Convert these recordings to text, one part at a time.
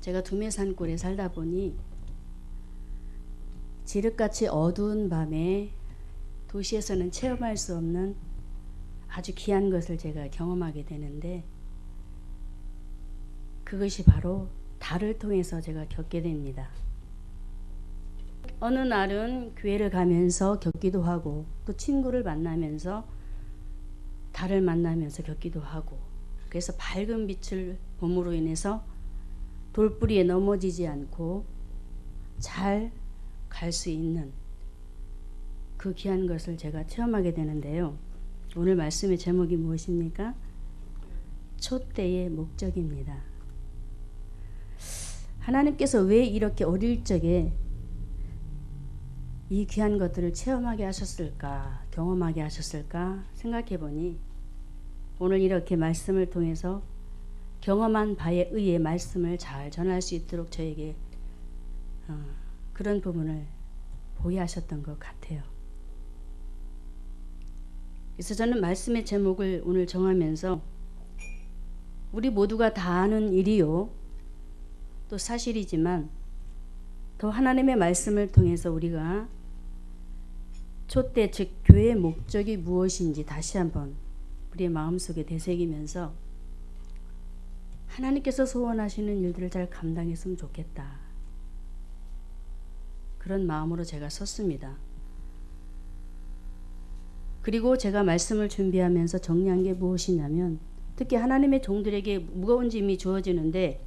제가 두메산골에 살다 보니 지륵같이 어두운 밤에 도시에서는 체험할 수 없는 아주 귀한 것을 제가 경험하게 되는데, 그것이 바로 달을 통해서 제가 겪게 됩니다. 어느 날은 교회를 가면서 겪기도 하고, 또 친구를 만나면서 달을 만나면서 겪기도 하고, 그래서 밝은 빛을 봄으로 인해서 돌뿌리에 넘어지지 않고 잘 갈 수 있는 그 귀한 것을 제가 체험하게 되는데요. 오늘 말씀의 제목이 무엇입니까? 촛대의 목적입니다. 하나님께서 왜 이렇게 어릴 적에 이 귀한 것들을 체험하게 하셨을까, 경험하게 하셨을까 생각해 보니, 오늘 이렇게 말씀을 통해서 경험한 바에 의해 말씀을 잘 전할 수 있도록 저에게 그런 부분을 보게 하셨던 것 같아요. 그래서 저는 말씀의 제목을 오늘 정하면서, 우리 모두가 다 아는 일이요, 또 사실이지만 더 하나님의 말씀을 통해서 우리가 촛대, 즉 교회의 목적이 무엇인지 다시 한번 우리의 마음속에 되새기면서 하나님께서 소원하시는 일들을 잘 감당했으면 좋겠다, 그런 마음으로 제가 섰습니다. 그리고 제가 말씀을 준비하면서 정리한 게 무엇이냐면, 특히 하나님의 종들에게 무거운 짐이 주어지는데,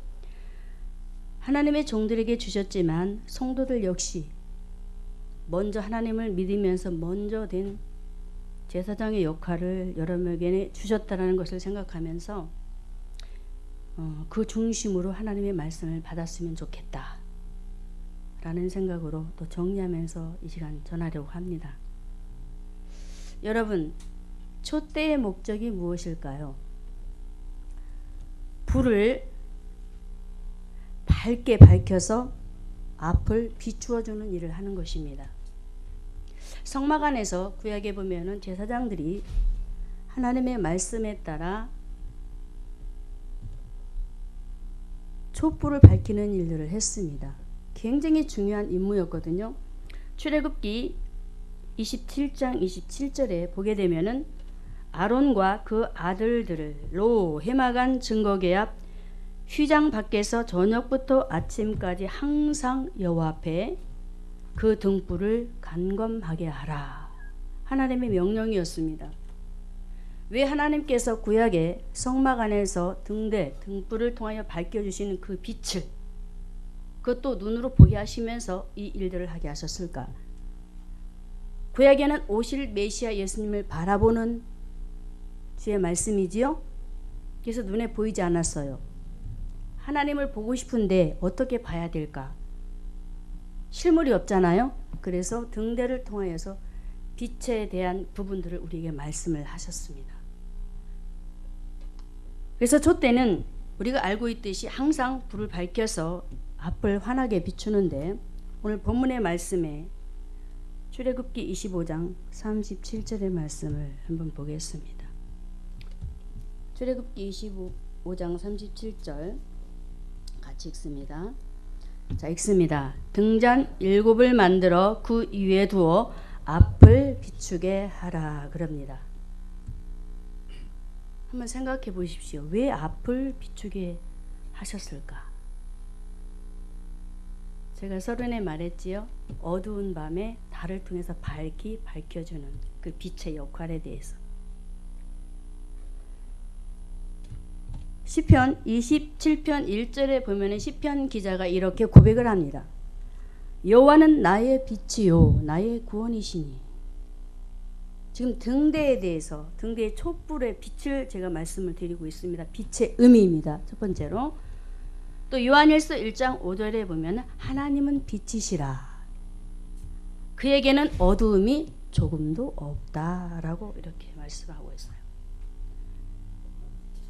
하나님의 종들에게 주셨지만 성도들 역시 먼저 하나님을 믿으면서 먼저 된 제사장의 역할을 여러분에게 주셨다는 것을 생각하면서 그 중심으로 하나님의 말씀을 받았으면 좋겠다 라는 생각으로 또 정리하면서 이 시간 전하려고 합니다. 여러분, 촛대의 목적이 무엇일까요? 불을 밝게 밝혀서 앞을 비추어주는 일을 하는 것입니다. 성막 안에서 구약에 보면은 제사장들이 하나님의 말씀에 따라 촛불을 밝히는 일들을 했습니다. 굉장히 중요한 임무였거든요. 출애굽기 27장 27절에 보게 되면은 아론과 그 아들들을 로 해마간 증거궤 앞 휘장 밖에서 저녁부터 아침까지 항상 여호와 앞에 그 등불을 간검하게 하라, 하나님의 명령이었습니다. 왜 하나님께서 구약의 성막 안에서 등불을 통하여 밝혀주시는 그 빛을, 그것도 눈으로 보게 하시면서 이 일들을 하게 하셨을까? 구약에는 오실 메시아 예수님을 바라보는 주의 말씀이지요. 그래서 눈에 보이지 않았어요. 하나님을 보고 싶은데 어떻게 봐야 될까? 실물이 없잖아요. 그래서 등대를 통하여서 빛에 대한 부분들을 우리에게 말씀을 하셨습니다. 그래서 촛대는 우리가 알고 있듯이 항상 불을 밝혀서 앞을 환하게 비추는데, 오늘 본문의 말씀에 출애굽기 25장 37절의 말씀을 한번 보겠습니다. 출애굽기 25장 37절 같이 읽습니다. 자, 읽습니다. 등잔 7을 만들어 그 위에 두어 앞을 비추게 하라, 그럽니다. 한번 생각해 보십시오. 왜 앞을 비추게 하셨을까? 제가 서론에 말했지요. 어두운 밤에 달을 통해서 밝히 밝혀주는 그 빛의 역할에 대해서. 시편 27편 1절에 보면 시편 기자가 이렇게 고백을 합니다. 여호와는 나의 빛이요 나의 구원이시니. 지금 등대에 대해서, 등대의 촛불의 빛을 제가 말씀을 드리고 있습니다. 빛의 의미입니다. 첫 번째로. 또 요한일서 1장 5절에 보면 하나님은 빛이시라, 그에게는 어두움이 조금도 없다라고 이렇게 말씀하고 있어요.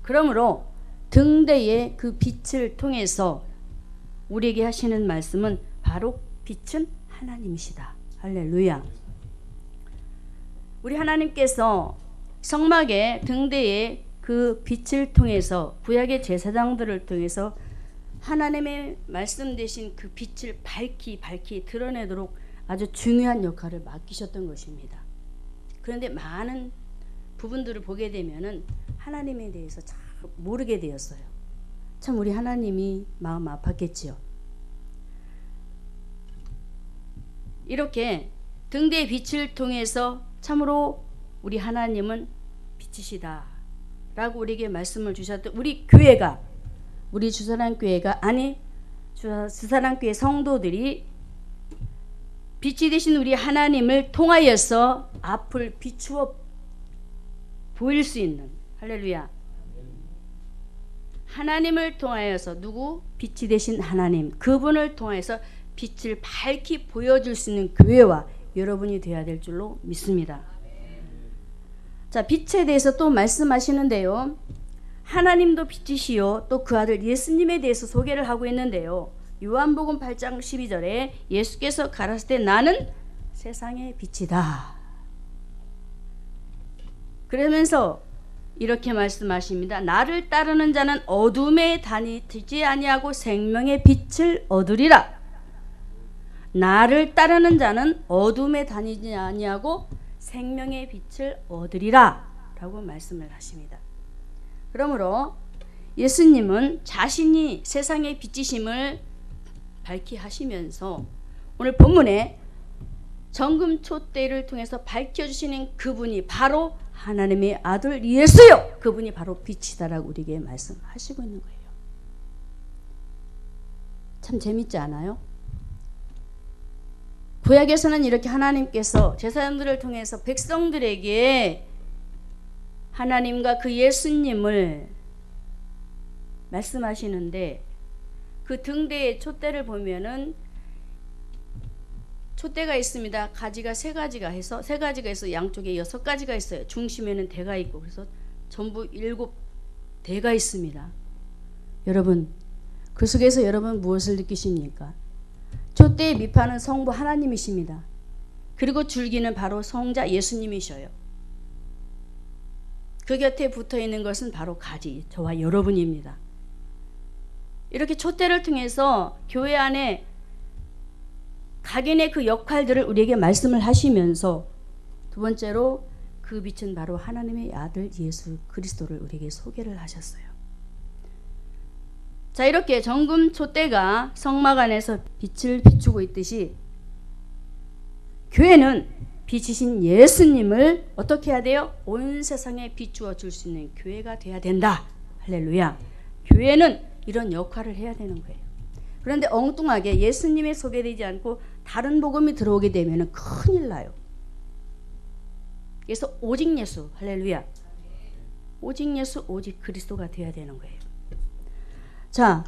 그러므로 등대의 그 빛을 통해서 우리에게 하시는 말씀은 바로 빛은 하나님이시다. 할렐루야. 우리 하나님께서 성막의 등대의 그 빛을 통해서 구약의 제사장들을 통해서 하나님의 말씀 대신 그 빛을 밝히 드러내도록 아주 중요한 역할을 맡기셨던 것입니다. 그런데 많은 부분들을 보게 되면은 하나님에 대해서 잘 모르게 되었어요. 참 우리 하나님이 마음 아팠겠지요. 이렇게 등대의 빛을 통해서 참으로 우리 하나님은 빛이시다 라고 우리에게 말씀을 주셨던 우리 교회가, 우리 주사랑교회가, 아니 주사랑교회 성도들이 빛이 되신 우리 하나님을 통하여서 앞을 비추어 보일 수 있는, 할렐루야, 하나님을 통하여서, 누구? 빛이 되신 하나님, 그분을 통해서 빛을 밝히 보여줄 수 있는 교회와 여러분이 되어야 될 줄로 믿습니다. 자, 빛에 대해서 또 말씀하시는데요, 하나님도 빛이시요 또 그 아들 예수님에 대해서 소개를 하고 있는데요, 요한복음 8장 12절에 예수께서 가라사대 때 나는 세상의 빛이다. 그러면서 이렇게 말씀하십니다. 나를 따르는 자는 어둠에 다니지 아니하고 생명의 빛을 얻으리라. 나를 따르는 자는 어둠에 다니지 아니하고 생명의 빛을 얻으리라 라고 말씀을 하십니다. 그러므로 예수님은 자신이 세상의 빛이심을 밝히 하시면서 오늘 본문에 정금촛대를 통해서 밝혀주시는 그분이 바로 하나님의 아들 예수요, 그분이 바로 빛이다라고 우리에게 말씀하시고 있는 거예요. 참 재밌지 않아요? 구약에서는 이렇게 하나님께서 제사장들을 통해서 백성들에게 하나님과 그 예수님을 말씀하시는데, 그 등대의 촛대를 보면은 촛대가 있습니다. 가지가 세 가지가 해서 양쪽에 6가지가 있어요. 중심에는 대가 있고, 그래서 전부 7대가 있습니다. 여러분, 그 속에서 여러분 무엇을 느끼십니까? 촛대의 밑판은 성부 하나님이십니다. 그리고 줄기는 바로 성자 예수님이셔요. 그 곁에 붙어 있는 것은 바로 가지, 저와 여러분입니다. 이렇게 촛대를 통해서 교회 안에 각인의 그 역할들을 우리에게 말씀을 하시면서, 두 번째로 그 빛은 바로 하나님의 아들 예수 그리스도를 우리에게 소개를 하셨어요. 자, 이렇게 정금 촛대가 성막 안에서 빛을 비추고 있듯이 교회는 빛이신 예수님을 어떻게 해야 돼요? 온 세상에 비추어 줄 수 있는 교회가 돼야 된다. 할렐루야. 교회는 이런 역할을 해야 되는 거예요. 그런데 엉뚱하게 예수님이 소개되지 않고 다른 복음이 들어오게 되면 큰일 나요. 그래서 오직 예수, 할렐루야, 오직 예수, 오직 그리스도가 되어야 되는 거예요. 자,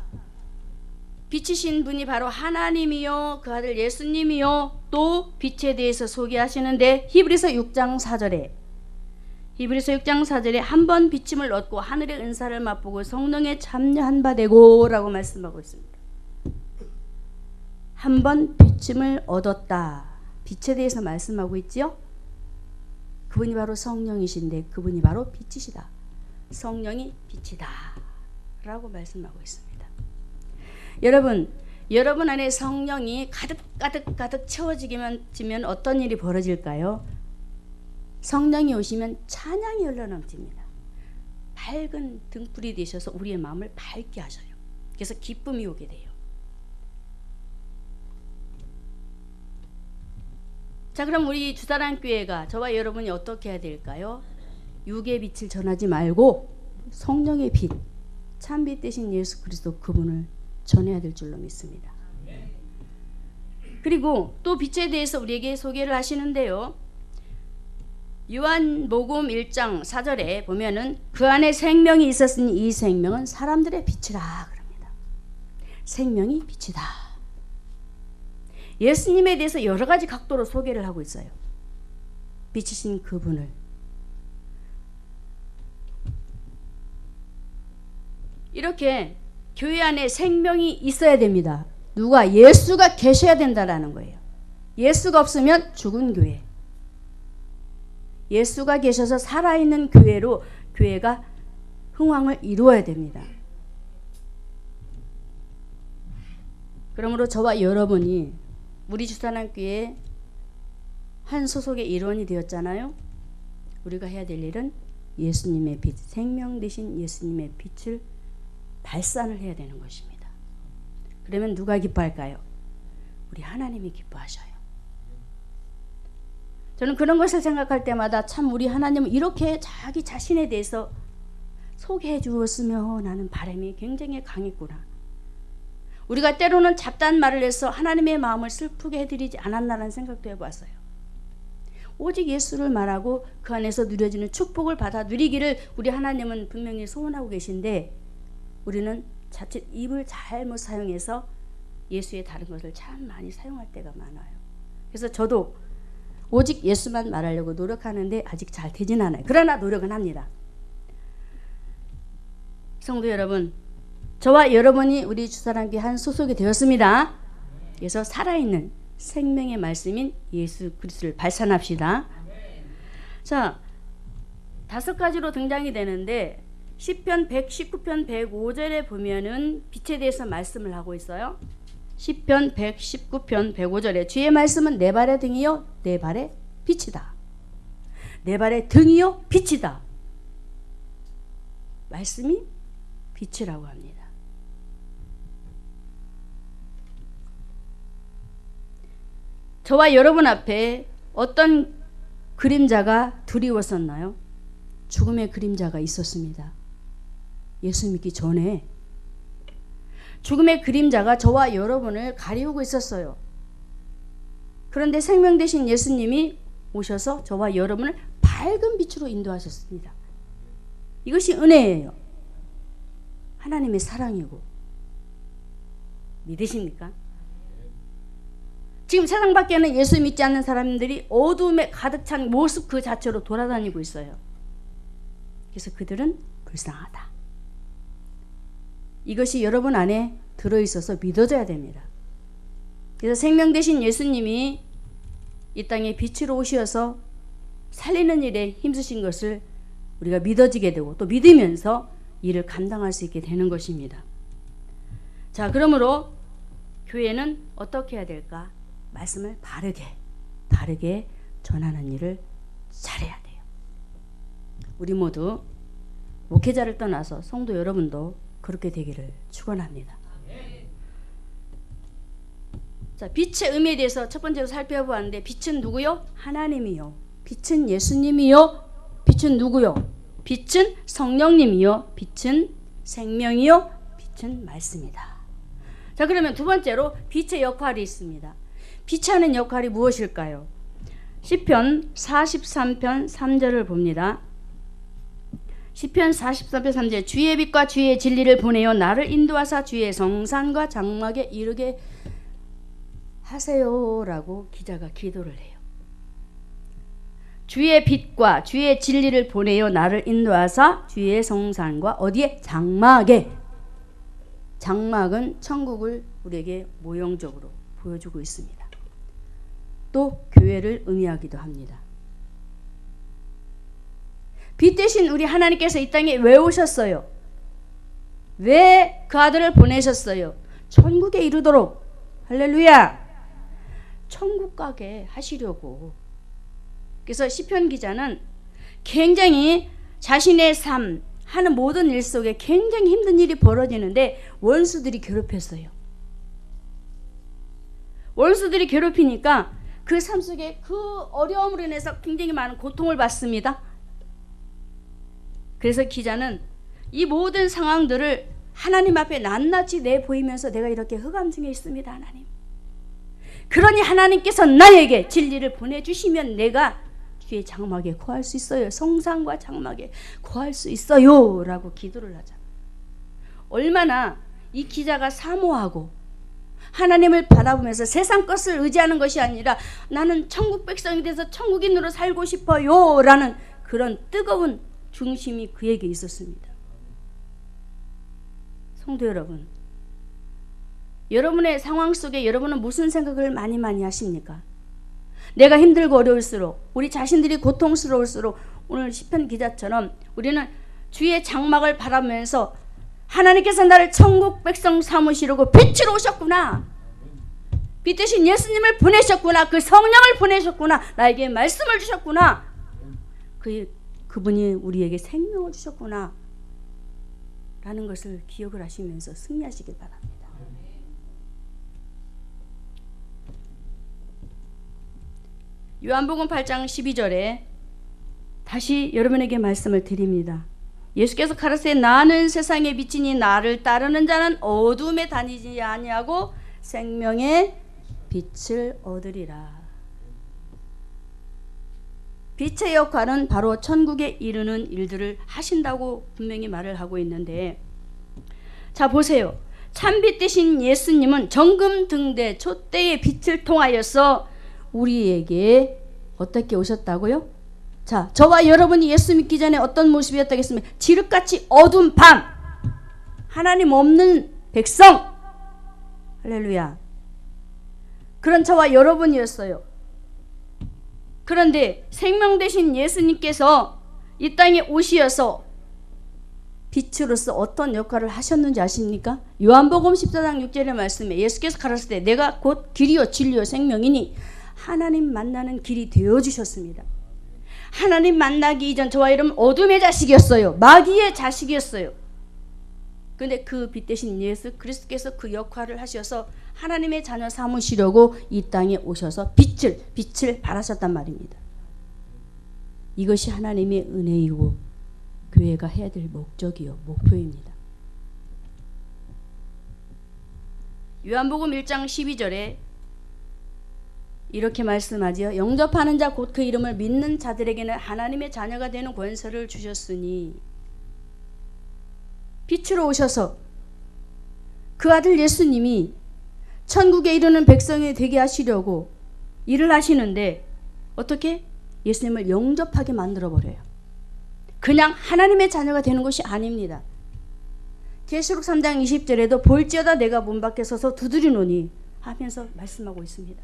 빛이신 분이 바로 하나님이요 그 아들 예수님이요 또 빛에 대해서 소개하시는데, 히브리서 6장 4절에 한 번 비침을 얻고 하늘의 은사를 맛보고 성령에 참여한 바 되고 라고 말씀하고 있습니다. 한 번 비침을 얻었다. 빛에 대해서 말씀하고 있지요. 그분이 바로 성령이신데 그분이 바로 빛이시다. 성령이 빛이다 라고 말씀하고 있습니다. 여러분 안에 성령이 가득 채워지면 어떤 일이 벌어질까요? 성령이 오시면 찬양이 흘러넘칩니다. 밝은 등불이 되셔서 우리의 마음을 밝게 하셔요. 그래서 기쁨이 오게 돼요. 자, 그럼 우리 주사랑교회가, 저와 여러분이 어떻게 해야 될까요? 육의 빛을 전하지 말고 성령의 빛, 참빛 되신 예수 그리스도 그분을 전해야 될 줄로 믿습니다. 그리고 또 빛에 대해서 우리에게 소개를 하시는데요, 요한복음 1장 4절에 보면은 그 안에 생명이 있었으니 이 생명은 사람들의 빛이라 그럽니다. 생명이 빛이다. 예수님에 대해서 여러 가지 각도로 소개를 하고 있어요. 빛이신 그분을. 이렇게 교회 안에 생명이 있어야 됩니다. 누가? 예수가 계셔야 된다라는 거예요. 예수가 없으면 죽은 교회. 예수가 계셔서 살아있는 교회로 교회가 흥왕을 이루어야 됩니다. 그러므로 저와 여러분이 우리 주산학교의 한 소속의 일원이 되었잖아요. 우리가 해야 될 일은 예수님의 빛, 생명 되신 예수님의 빛을 발산을 해야 되는 것입니다. 그러면 누가 기뻐할까요? 우리 하나님이 기뻐하셔요. 저는 그런 것을 생각할 때마다 참 우리 하나님은 이렇게 자기 자신에 대해서 소개해 주었으면 하는 바람이 굉장히 강했구나. 우리가 때로는 잡다한 말을 해서 하나님의 마음을 슬프게 해드리지 않았나라는 생각도 해봤어요. 오직 예수를 말하고 그 안에서 누려지는 축복을 받아 누리기를 우리 하나님은 분명히 소원하고 계신데, 우리는 자칫 입을 잘못 사용해서 예수의 다른 것을 참 많이 사용할 때가 많아요. 그래서 저도 오직 예수만 말하려고 노력하는데 아직 잘 되진 않아요. 그러나 노력은 합니다. 성도 여러분, 저와 여러분이 우리 주사랑교회 한 소속이 되었습니다. 그래서 살아있는 생명의 말씀인 예수 그리스도를 발산합시다. 자, 5가지로 등장이 되는데 시편 119편 105절에 보면은 빛에 대해서 말씀을 하고 있어요. 시편 119편 105절에 주의 말씀은 내 발의 등이요 내 발의 빛이다. 내 발의 등이요 빛이다. 말씀이 빛이라고 합니다. 저와 여러분 앞에 어떤 그림자가 두려웠었나요? 죽음의 그림자가 있었습니다. 예수 믿기 전에 죽음의 그림자가 저와 여러분을 가리우고 있었어요. 그런데 생명 되신 예수님이 오셔서 저와 여러분을 밝은 빛으로 인도하셨습니다. 이것이 은혜예요. 하나님의 사랑이고. 믿으십니까? 지금 세상 밖에는 예수 믿지 않는 사람들이 어둠에 가득 찬 모습 그 자체로 돌아다니고 있어요. 그래서 그들은 불쌍하다. 이것이 여러분 안에 들어있어서 믿어져야 됩니다. 그래서 생명 되신 예수님이 이 땅에 빛으로 오셔서 살리는 일에 힘쓰신 것을 우리가 믿어지게 되고 또 믿으면서 일을 감당할 수 있게 되는 것입니다. 자, 그러므로 교회는 어떻게 해야 될까? 말씀을 바르게 전하는 일을 잘해야 돼요. 우리 모두 목회자를 떠나서 성도 여러분도 그렇게 되기를 축원합니다. 자, 빛의 의미에 대해서 첫 번째로 살펴보았는데, 빛은 누구요? 하나님이요. 빛은 예수님이요. 빛은 누구요? 빛은 성령님이요. 빛은 생명이요. 빛은 말씀이다. 자, 그러면 두 번째로 빛의 역할이 있습니다. 빛이 하는 역할이 무엇일까요? 시편 43편 3절을 봅니다. 시편 43편 3절 주의 빛과 주의 진리를 보내어 나를 인도하사 주의 성산과 장막에 이르게 하세요라고 기자가 기도를 해요. 주의 빛과 주의 진리를 보내어 나를 인도하사 주의 성산과 어디에? 장막에. 장막은 천국을 우리에게 모형적으로 보여주고 있습니다. 또 교회를 의미하기도 합니다. 빛 대신 우리 하나님께서 이 땅에 왜 오셨어요? 왜 그 아들을 보내셨어요? 천국에 이르도록. 할렐루야. 천국 가게 하시려고. 그래서 시편 기자는 굉장히 자신의 삶 하는 모든 일 속에 굉장히 힘든 일이 벌어지는데 원수들이 괴롭혔어요. 원수들이 괴롭히니까 그 삶 속에 그 어려움으로 인해서 굉장히 많은 고통을 받습니다. 그래서 기자는 이 모든 상황들을 하나님 앞에 낱낱이 내보이면서 내가 이렇게 흑암 중에 있습니다, 하나님. 그러니 하나님께서 나에게 진리를 보내주시면 내가 주의 장막에 거할 수 있어요. 성산과 장막에 거할 수 있어요 라고 기도를 하잖아. 얼마나 이 기자가 사모하고 하나님을 바라보면서 세상 것을 의지하는 것이 아니라 나는 천국 백성이 돼서 천국인으로 살고 싶어요 라는 그런 뜨거운 중심이 그에게 있었습니다. 성도 여러분, 여러분의 상황 속에 여러분은 무슨 생각을 많이 하십니까? 내가 힘들고 어려울수록, 우리 자신들이 고통스러울수록 오늘 시편 기자처럼 우리는 주의 장막을 바라보면서 하나님께서 나를 천국 백성 삼으시려고 빛으로 오셨구나. 빛 대신 예수님을 보내셨구나. 그 성령을 보내셨구나. 나에게 말씀을 주셨구나. 그분이 우리에게 생명을 주셨구나 라는 것을 기억을 하시면서 승리하시길 바랍니다. 요한복음 8장 12절에 다시 여러분에게 말씀을 드립니다. 예수께서 가라사대 나는 세상의 빛이니 나를 따르는 자는 어둠에 다니지 아니하고 생명의 빛을 얻으리라. 빛의 역할은 바로 천국에 이르는 일들을 하신다고 분명히 말을 하고 있는데, 자 보세요. 참빛 되신 예수님은 정금등대 촛대의 빛을 통하여서 우리에게 어떻게 오셨다고요? 자, 저와 여러분이 예수 믿기 전에 어떤 모습이었다겠습니까? 지륵같이 어두운 밤, 하나님 없는 백성, 할렐루야, 그런 저와 여러분이었어요. 그런데 생명 되신 예수님께서 이 땅에 오시어서 빛으로서 어떤 역할을 하셨는지 아십니까? 요한복음 14장 6절의 말씀에 예수께서 가라사대 내가 곧 길이요 진리요 생명이니 하나님 만나는 길이 되어주셨습니다. 하나님 만나기 이전 저와 여러분 어둠의 자식이었어요. 마귀의 자식이었어요. 그런데 그 빛 대신 예수 그리스도께서 그 역할을 하셔서 하나님의 자녀 삼으시려고 이 땅에 오셔서 빛을 발하셨단 말입니다. 이것이 하나님의 은혜이고 교회가 해야 될 목적이요 목표입니다. 요한복음 1장 12절에 이렇게 말씀하지요. 영접하는 자 곧 그 이름을 믿는 자들에게는 하나님의 자녀가 되는 권세를 주셨으니, 빛으로 오셔서 그 아들 예수님이 천국에 이르는 백성이 되게 하시려고 일을 하시는데 어떻게? 예수님을 영접하게 만들어버려요. 그냥 하나님의 자녀가 되는 것이 아닙니다. 계시록 3장 20절에도 볼지어다 내가 문 밖에 서서 두드리노니 하면서 말씀하고 있습니다.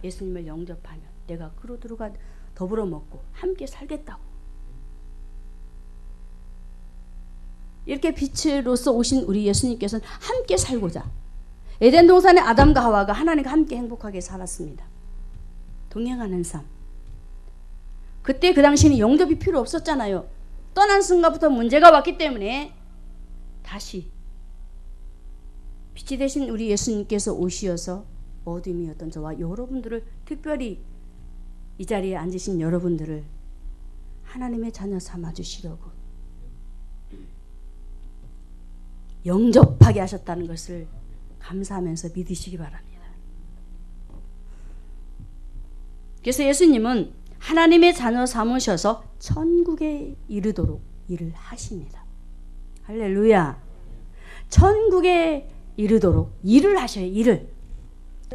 예수님을 영접하면 내가 그로 들어가 더불어 먹고 함께 살겠다고. 이렇게 빛으로서 오신 우리 예수님께서는 함께 살고자 에덴 동산의 아담과 하와가 하나님과 함께 행복하게 살았습니다. 동행하는 삶. 그때 그 당시에는 영접이 필요 없었잖아요. 떠난 순간부터 문제가 왔기 때문에 다시 빛이 되신 우리 예수님께서 오시어서 어둠이었던 저와 여러분들을, 특별히 이 자리에 앉으신 여러분들을 하나님의 자녀 삼아주시려고 영접하게 하셨다는 것을 감사하면서 믿으시기 바랍니다. 그래서 예수님은 하나님의 자녀 삼으셔서 천국에 이르도록 일을 하십니다. 할렐루야. 천국에 이르도록 일을 하셔요. 일을.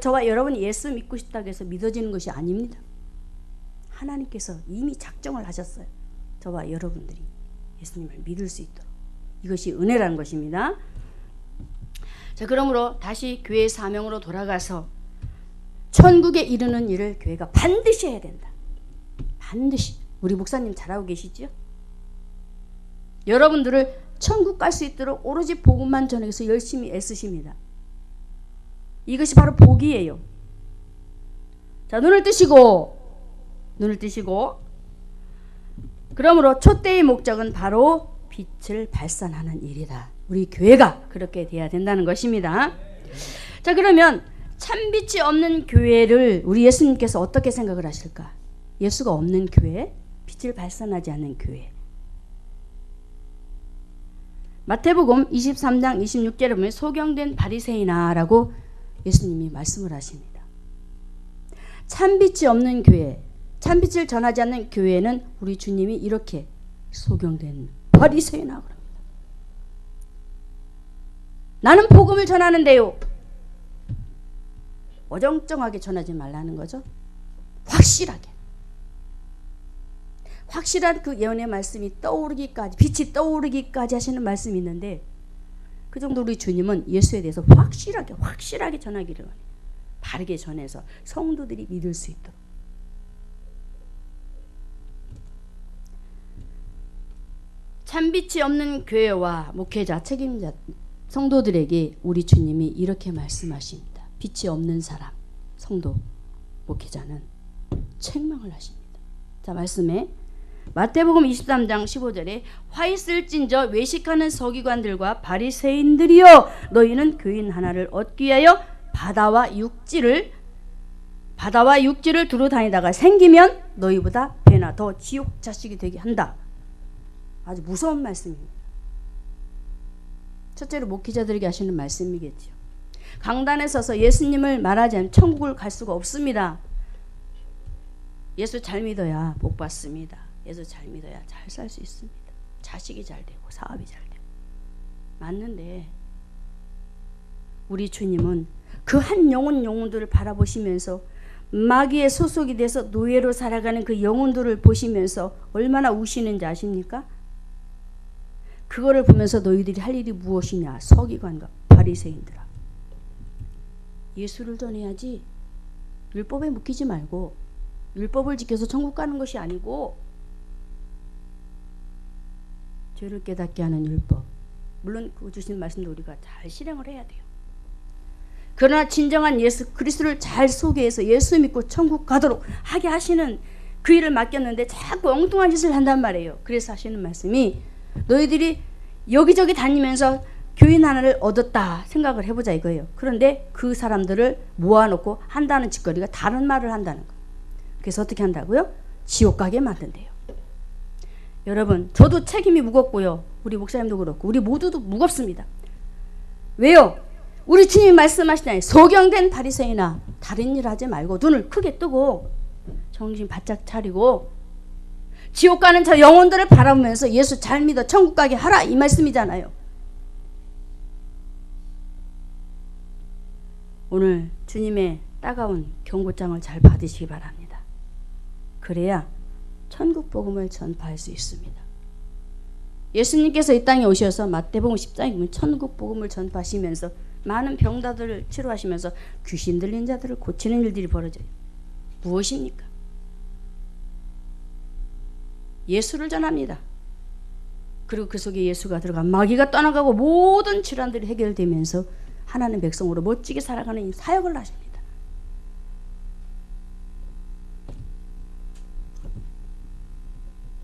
저와 여러분이 예수 믿고 싶다고 해서 믿어지는 것이 아닙니다. 하나님께서 이미 작정을 하셨어요. 저와 여러분들이 예수님을 믿을 수 있도록. 이것이 은혜라는 것입니다. 자, 그러므로 다시 교회의 사명으로 돌아가서 천국에 이르는 일을 교회가 반드시 해야 된다. 반드시. 우리 목사님 잘하고 계시죠? 여러분들을 천국 갈 수 있도록 오로지 복음만 전해서 열심히 애쓰십니다. 이것이 바로 복이에요. 자, 눈을 뜨시고 그러므로 촛대의 목적은 바로 빛을 발산하는 일이다. 우리 교회가 그렇게 돼야 된다는 것입니다. 자, 그러면 참빛이 없는 교회를 우리 예수님께서 어떻게 생각을 하실까? 예수가 없는 교회, 빛을 발산하지 않는 교회. 마태복음 23장 26절에 보면 소경된 바리새인아라고 예수님이 말씀을 하십니다. 참빛이 없는 교회, 참빛을 전하지 않는 교회는 우리 주님이 이렇게 소경된 바리새인아 그럽니다. 나는 복음을 전하는데요. 어정쩡하게 전하지 말라는 거죠. 확실하게. 확실한 그 예언의 말씀이 떠오르기까지, 빛이 떠오르기까지 하시는 말씀이 있는데 그 정도 우리 주님은 예수에 대해서 확실하게 전하기를 원해요. 바르게 전해서 성도들이 믿을 수 있도록. 참빛이 없는 교회와 목회자, 책임자, 성도들에게 우리 주님이 이렇게 말씀하십니다. 빛이 없는 사람, 성도 목회자는 책망을 하십니다. 자, 말씀에 마태복음 23장 15절에 화 있을진저 외식하는 서기관들과 바리새인들이여 너희는 교인 하나를 얻기 위하여 바다와 육지를 두루 다니다가 생기면 너희보다 배나 더 지옥 자식이 되게 한다. 아주 무서운 말씀입니다. 첫째로 목회자들에게 하시는 말씀이겠죠. 강단에 서서 예수님을 말하지 않으면 천국을 갈 수가 없습니다. 예수 잘 믿어야 복 받습니다. 예수 잘 믿어야 잘 살 수 있습니다. 자식이 잘 되고 사업이 잘 되고. 맞는데 우리 주님은 그 한 영혼들을 바라보시면서 마귀의 소속이 돼서 노예로 살아가는 그 영혼들을 보시면서 얼마나 우시는지 아십니까? 그거를 보면서 너희들이 할 일이 무엇이냐? 서기관과 바리새인들아, 예수를 전해야지. 율법에 묶이지 말고 율법을 지켜서 천국 가는 것이 아니고 죄를 깨닫게 하는 율법, 물론 그 주신 말씀도 우리가 잘 실행을 해야 돼요. 그러나 진정한 예수 그리스도를 잘 소개해서 예수 믿고 천국 가도록 하게 하시는 그 일을 맡겼는데 자꾸 엉뚱한 짓을 한단 말이에요. 그래서 하시는 말씀이 너희들이 여기저기 다니면서 교인 하나를 얻었다 생각을 해보자 이거예요. 그런데 그 사람들을 모아놓고 한다는 짓거리가 다른 말을 한다는 거예요. 그래서 어떻게 한다고요? 지옥 가게 만든대요. 여러분, 저도 책임이 무겁고요. 우리 목사님도 그렇고 우리 모두도 무겁습니다. 왜요? 우리 주님이 말씀하시잖아요. 소경된 바리새인아, 다른 일 하지 말고 눈을 크게 뜨고 정신 바짝 차리고 지옥 가는 저 영혼들을 바라보면서 예수 잘 믿어 천국 가게 하라, 이 말씀이잖아요. 오늘 주님의 따가운 경고장을 잘 받으시기 바랍니다. 그래야 천국 복음을 전파할 수 있습니다. 예수님께서 이 땅에 오셔서 마태복음 10장에 보면 천국 복음을 전파하시면서 많은 병자들을 치료하시면서 귀신 들린 자들을 고치는 일들이 벌어져요. 무엇입니까? 예수를 전합니다. 그리고 그 속에 예수가 들어가 마귀가 떠나가고 모든 질환들이 해결되면서 하나님 백성으로 멋지게 살아가는 사역을 하십니다.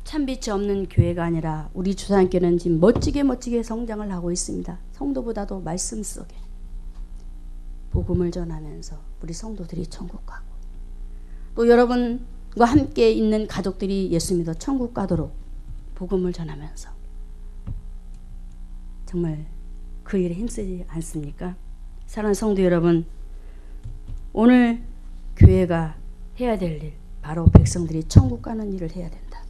참빛이 없는 교회가 아니라 우리 주사님께는 지금 멋지게 성장을 하고 있습니다. 성도보다도 말씀 속에 복음을 전하면서 우리 성도들이 천국 가고 또 여러분과 함께 있는 가족들이 예수 믿어 천국 가도록 복음을 전하면서 정말 그 일에 힘쓰지 않습니까? 사랑하는 성도 여러분, 오늘 교회가 해야 될 일, 바로 백성들이 천국 가는 일을 해야 된다.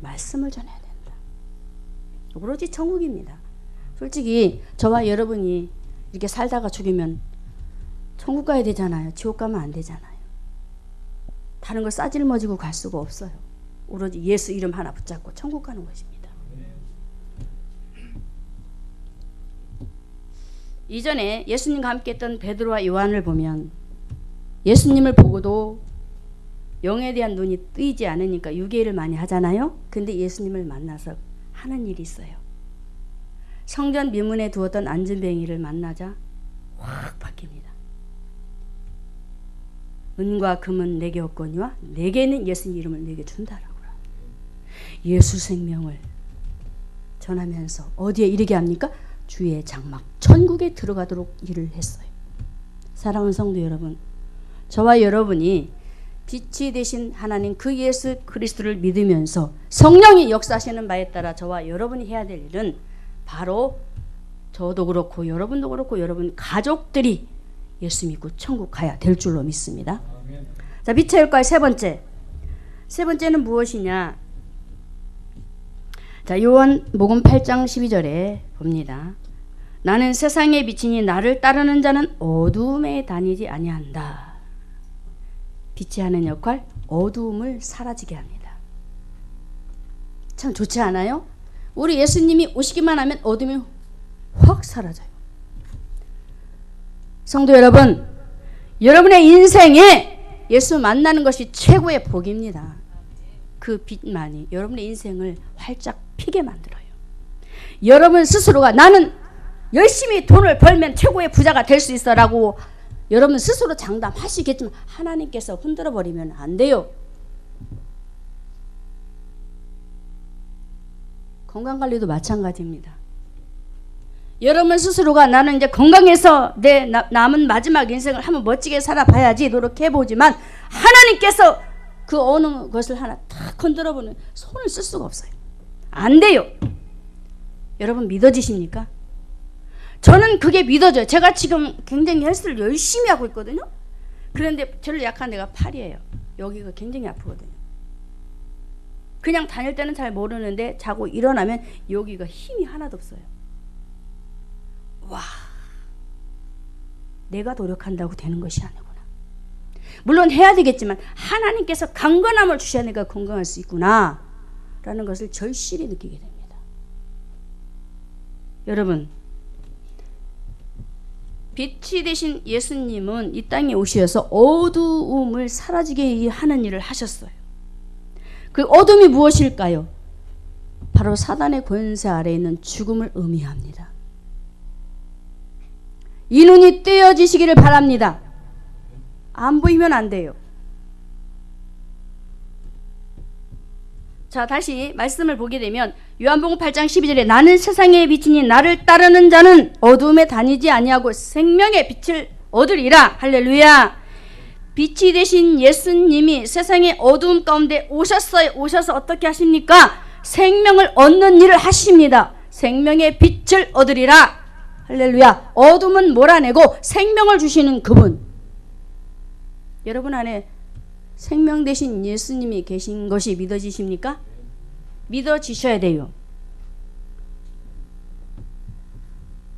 말씀을 전해야 된다. 오로지 천국입니다. 솔직히 저와 여러분이 이렇게 살다가 죽으면 천국 가야 되잖아요. 지옥 가면 안 되잖아요. 다른 걸 싸질머지고 갈 수가 없어요. 오로지 예수 이름 하나 붙잡고 천국 가는 것입니다. 이전에 예수님과 함께 했던 베드로와 요한을 보면 예수님을 보고도 영에 대한 눈이 뜨이지 않으니까 유괴를 많이 하잖아요. 근데 예수님을 만나서 하는 일이 있어요. 성전 미문에 두었던 안전뱅이를 만나자 확 바뀝니다. 은과 금은 내게 없거니와 내게는 예수님 이름을 내게 준다라고. 예수 생명을 전하면서 어디에 이르게 합니까? 주의 장막 천국에 들어가도록 일을 했어요. 사랑하는 성도 여러분, 저와 여러분이 빛이 되신 하나님 그 예수 그리스도를 믿으면서 성령이 역사하시는 바에 따라 저와 여러분이 해야 될 일은 바로 저도 그렇고 여러분도 그렇고 여러분 가족들이 예수 믿고 천국 가야 될 줄로 믿습니다. 자, 빛의 효과의 세 번째는 무엇이냐? 자, 요한복음 8장 12절에 봅니다. 나는 세상의 빛이니 나를 따르는 자는 어두움에 다니지 아니한다. 빛이 하는 역할, 어두움을 사라지게 합니다. 참 좋지 않아요? 우리 예수님이 오시기만 하면 어둠이 확 사라져요. 성도 여러분, 여러분의 인생에 예수 만나는 것이 최고의 복입니다. 그 빛만이 여러분의 인생을 활짝 피게 만들어요. 여러분 스스로가 나는 열심히 돈을 벌면 최고의 부자가 될 수 있어 라고 여러분 스스로 장담하시겠지만 하나님께서 흔들어 버리면 안 돼요. 건강관리도 마찬가지입니다. 여러분 스스로가 나는 이제 건강해서 내 남은 마지막 인생을 한번 멋지게 살아봐야지 노력해보지만 하나님께서 그 어느 것을 하나 탁 흔들어보는 손을 쓸 수가 없어요. 안 돼요. 여러분 믿어지십니까? 저는 그게 믿어져요. 제가 지금 굉장히 헬스를 열심히 하고 있거든요. 그런데 제일 약한 데가 팔이에요. 여기가 굉장히 아프거든요. 그냥 다닐 때는 잘 모르는데 자고 일어나면 여기가 힘이 하나도 없어요. 와, 내가 노력한다고 되는 것이 아니구나. 물론 해야 되겠지만 하나님께서 강건함을 주셔야 내가 건강할 수 있구나 라는 것을 절실히 느끼게 됩니다. 여러분, 빛이 되신 예수님은 이 땅에 오셔서 어두움을 사라지게 하는 일을 하셨어요. 그 어둠이 무엇일까요? 바로 사단의 권세 아래에 있는 죽음을 의미합니다. 이 눈이 떼어지시기를 바랍니다. 안 보이면 안 돼요. 자, 다시 말씀을 보게 되면 요한복음 8장 12절에 나는 세상의 빛이니 나를 따르는 자는 어둠에 다니지 아니하고 생명의 빛을 얻으리라. 할렐루야. 빛이 되신 예수님이 세상의 어두움 가운데 오셨어요. 오셔서 어떻게 하십니까? 생명을 얻는 일을 하십니다. 생명의 빛을 얻으리라. 할렐루야. 어둠은 몰아내고 생명을 주시는 그분. 여러분 안에 생명 되신 예수님이 계신 것이 믿어지십니까? 믿어지셔야 돼요.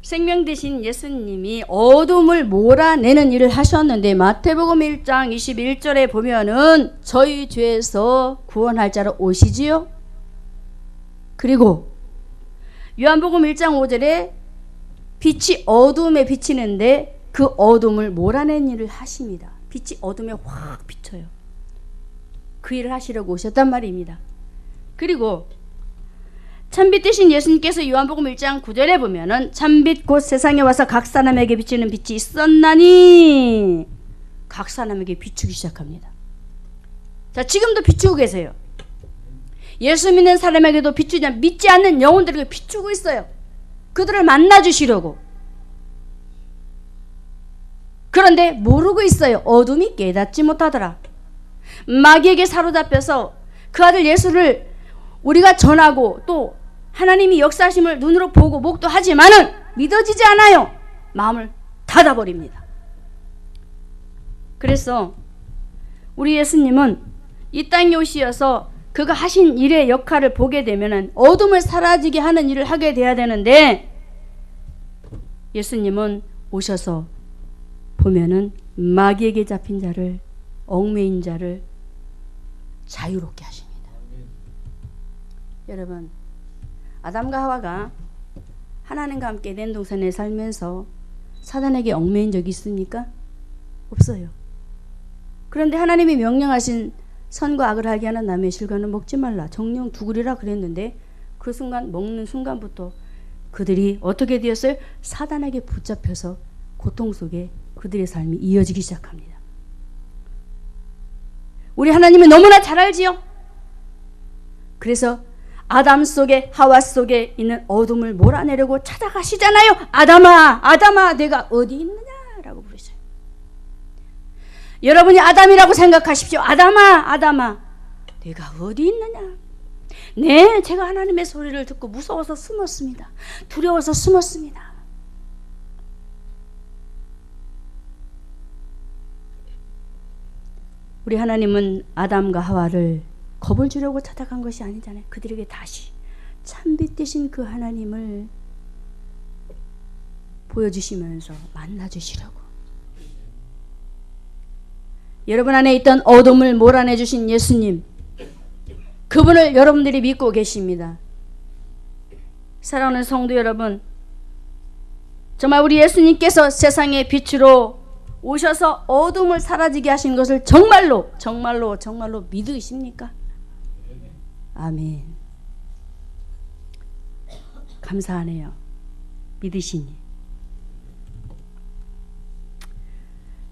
생명 되신 예수님이 어둠을 몰아내는 일을 하셨는데 마태복음 1장 21절에 보면은 저희 죄에서 구원할 자로 오시지요. 그리고 요한복음 1장 5절에 빛이 어둠에 비치는데 그 어둠을 몰아내는 일을 하십니다. 빛이 어둠에 확 비쳐요. 그 일을 하시려고 오셨단 말입니다. 그리고 참빛 되신 예수님께서 요한복음 1장 9절에 보면은 참빛 곧 세상에 와서 각 사람에게 비치는 빛이 있었나니 각 사람에게 비추기 시작합니다. 자, 지금도 비추고 계세요. 예수 믿는 사람에게도 비추지 믿지 않는 영혼들에게 비추고 있어요. 그들을 만나주시려고. 그런데 모르고 있어요. 어둠이 깨닫지 못하더라. 마귀에게 사로잡혀서 그 아들 예수를 우리가 전하고 또 하나님이 역사하심을 눈으로 보고 목도하지만은 믿어지지 않아요. 마음을 닫아버립니다. 그래서 우리 예수님은 이 땅에 오시어서 그가 하신 일의 역할을 보게 되면은 어둠을 사라지게 하는 일을 하게 돼야 되는데 예수님은 오셔서 보면은 마귀에게 잡힌 자를 얽매인 자를 자유롭게 하십니다. 여러분, 아담과 하와가 하나님과 함께 에덴 동산에 살면서 사단에게 얽매인 적이 있습니까? 없어요. 그런데 하나님이 명령하신 선과 악을 알게 하는 나무의 실과는 먹지 말라. 정령 두으리라 그랬는데 그 순간 먹는 순간부터 그들이 어떻게 되었어요? 사단에게 붙잡혀서 고통 속에 그들의 삶이 이어지기 시작합니다. 우리 하나님은 너무나 잘 알지요. 그래서 아담 속에 하와 속에 있는 어둠을 몰아내려고 찾아가시잖아요. 아담아, 아담아, 내가 어디 있느냐라고 부르셔요. 여러분이 아담이라고 생각하십시오. 아담아, 아담아, 내가 어디 있느냐. 네, 제가 하나님의 소리를 듣고 무서워서 숨었습니다. 두려워서 숨었습니다. 우리 하나님은 아담과 하와를 겁을 주려고 찾아간 것이 아니잖아요. 그들에게 다시 참빛 되신 그 하나님을 보여주시면서 만나주시려고. 여러분 안에 있던 어둠을 몰아내주신 예수님, 그분을 여러분들이 믿고 계십니다. 사랑하는 성도 여러분, 정말 우리 예수님께서 세상의 빛으로 오셔서 어둠을 사라지게 하신 것을 정말로 정말로 정말로 믿으십니까? 아멘. 감사하네요. 믿으시니.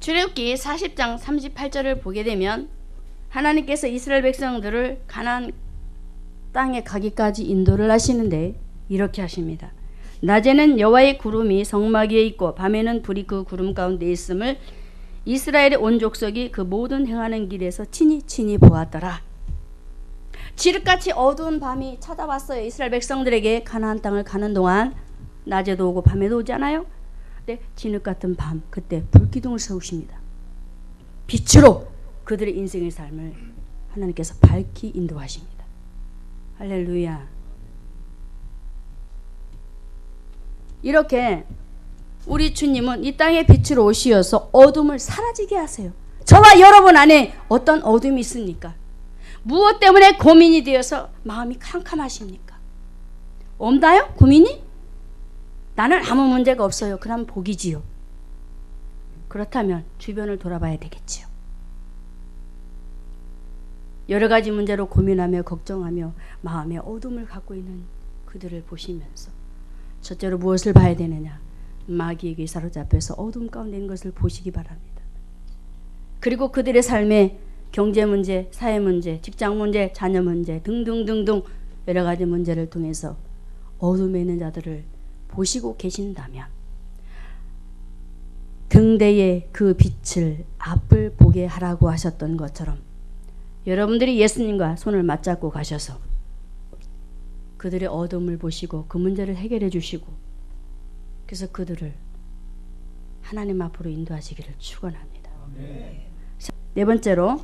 출애굽기 40장 38절을 보게 되면 하나님께서 이스라엘 백성들을 가나안 땅에 가기까지 인도를 하시는데 이렇게 하십니다. 낮에는 여호와의 구름이 성막 위에 있고 밤에는 불이 그 구름 가운데 있음을 이스라엘의 온 족속이 그 모든 행하는 길에서 친히 보았더라. 지륵같이 어두운 밤이 찾아왔어요. 이스라엘 백성들에게 가나안 땅을 가는 동안 낮에도 오고 밤에도 오지 않아요? 근데 진흙 같은 밤, 그때 불기둥을 세우십니다. 빛으로 그들의 인생의 삶을 하나님께서 밝히 인도하십니다. 할렐루야. 이렇게 우리 주님은 이 땅의 빛으로 오시어서 어둠을 사라지게 하세요. 저와 여러분 안에 어떤 어둠이 있습니까? 무엇 때문에 고민이 되어서 마음이 캄캄하십니까? 없나요? 고민이? 나는 아무 문제가 없어요. 그럼 복이지요. 그렇다면 주변을 돌아봐야 되겠지요. 여러 가지 문제로 고민하며 걱정하며 마음에 어둠을 갖고 있는 그들을 보시면서 첫째로 무엇을 봐야 되느냐? 마귀에게 사로잡혀서 어둠 가운데 있는 것을 보시기 바랍니다. 그리고 그들의 삶에 경제 문제, 사회 문제, 직장 문제, 자녀 문제 등등등등 여러 가지 문제를 통해서 어둠에 있는 자들을 보시고 계신다면 등대의 그 빛을 앞을 보게 하라고 하셨던 것처럼 여러분들이 예수님과 손을 맞잡고 가셔서 그들의 어둠을 보시고 그 문제를 해결해 주시고 그래서 그들을 하나님 앞으로 인도하시기를 축원합니다. 네 번째로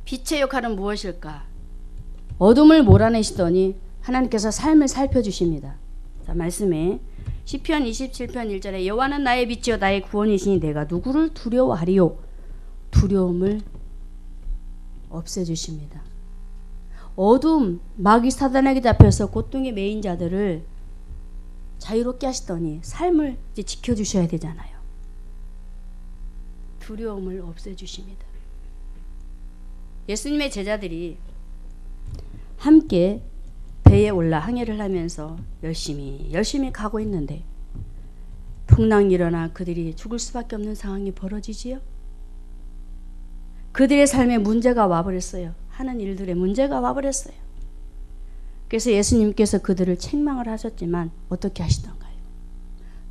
빛의 역할은 무엇일까? 어둠을 몰아내시더니 하나님께서 삶을 살펴주십니다. 자, 말씀에 시편 27편 1절에 여호와는 나의 빛이요 나의 구원이시니 내가 누구를 두려워하리요. 두려움을 없애주십니다. 어둠, 마귀 사단에게 잡혀서 고통의 매인 자들을 자유롭게 하시더니 삶을 이제 지켜주셔야 되잖아요. 두려움을 없애주십니다. 예수님의 제자들이 함께 배에 올라 항해를 하면서 열심히 가고 있는데 풍랑이 일어나 그들이 죽을 수밖에 없는 상황이 벌어지지요. 그들의 삶에 문제가 와버렸어요. 하는 일들에 문제가 와버렸어요. 그래서 예수님께서 그들을 책망을 하셨지만 어떻게 하시던가요?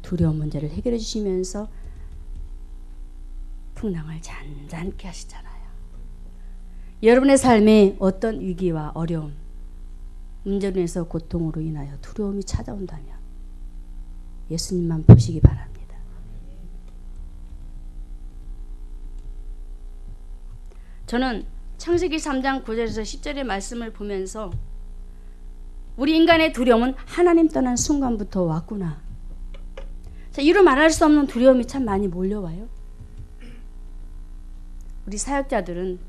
두려운 문제를 해결해 주시면서 풍랑을 잔잔케 하시잖아요. 여러분의 삶에 어떤 위기와 어려움, 문제로 인해서 고통으로 인하여 두려움이 찾아온다면 예수님만 보시기 바랍니다. 저는 창세기 3장 9절에서 10절의 말씀을 보면서 우리 인간의 두려움은 하나님 떠난 순간부터 왔구나. 자, 이루 말할 수 없는 두려움이 참 많이 몰려와요. 우리 사역자들은